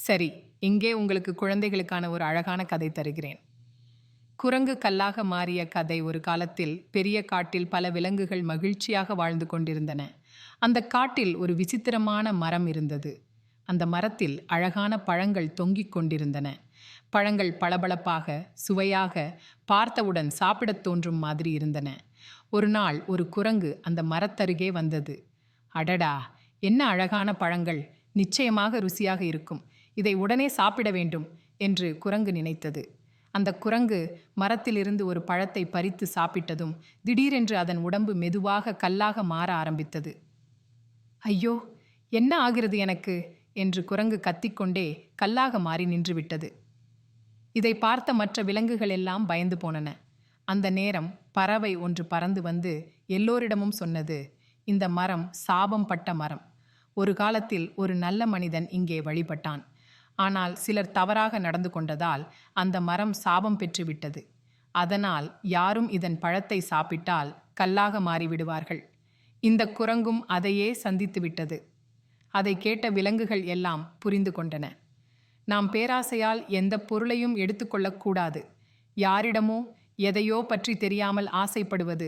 சரி, இங்கே உங்களுக்கு குழந்தைகளுக்கான ஒரு அழகான கதை தருகிறேன். குரங்கு கல்லாக மாறிய கதை. ஒரு காலத்தில் பெரிய காட்டில் பல விலங்குகள் மகிழ்ச்சியாக வாழ்ந்து கொண்டிருந்தன. அந்த காட்டில் ஒரு விசித்திரமான மரம் இருந்தது. அந்த மரத்தில் அழகான பழங்கள் தொங்கிக் கொண்டிருந்தன. பழங்கள் பளபளப்பாக, சுவையாக, பார்த்தவுடன் சாப்பிடத் தோன்றும் மாதிரி இருந்தன. ஒரு நாள் ஒரு குரங்கு அந்த மரத்தருகே வந்தது. அடடா, என்ன அழகான பழங்கள்! நிச்சயமாக ருசியாக இருக்கும். இதை உடனே சாப்பிட வேண்டும் என்று குரங்கு நினைத்தது. அந்த குரங்கு மரத்திலிருந்து ஒரு பழத்தை பறித்து சாப்பிட்டதும் திடீரென்று அதன் உடம்பு மெதுவாக கல்லாக மாற ஆரம்பித்தது. ஐயோ, என்ன ஆகிறது எனக்கு என்று குரங்கு கத்திக்கொண்டே கல்லாக மாறி நின்றுவிட்டது. இதை பார்த்த மற்ற விலங்குகள் எல்லாம் பயந்து போனன. அந்த நேரம் பறவை ஒன்று பறந்து வந்து எல்லோரிடமும் சொன்னது, இந்த மரம் சாபம் பட்ட மரம். ஒரு காலத்தில் ஒரு நல்ல மனிதன் இங்கே வழிபட்டான். ஆனால் சிலர் தவறாக நடந்து கொண்டதால் அந்த மரம் சாபம் பெற்றுவிட்டது. அதனால் யாரும் இதன் பழத்தை சாப்பிட்டால் கல்லாக மாறிவிடுவார்கள். இந்த குரங்கும் அதையே சந்தித்து விட்டது. அதை கேட்ட விலங்குகள் எல்லாம் புரிந்து கொண்டன. நாம் பேராசையால் எந்த பொருளையும் எடுத்துக்கொள்ளக்கூடாது. யாரிடமோ எதையோ பற்றி தெரியாமல் ஆசைப்படுவது